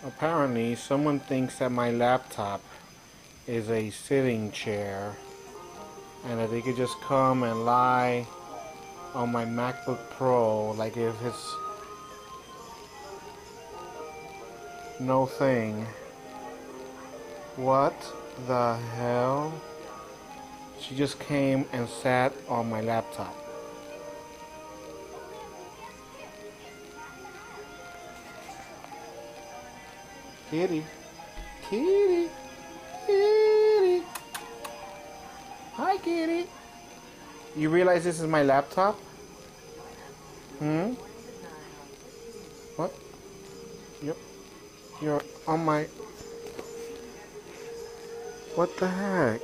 Apparently, someone thinks that my laptop is a sitting chair and that they could just come and lie on my MacBook Pro like if it's no thing. What the hell? She just came and sat on my laptop. Kitty. Kitty. Kitty. Hi, Kitty. You realize this is my laptop? Hmm? What? Yep. You're on my... What the heck?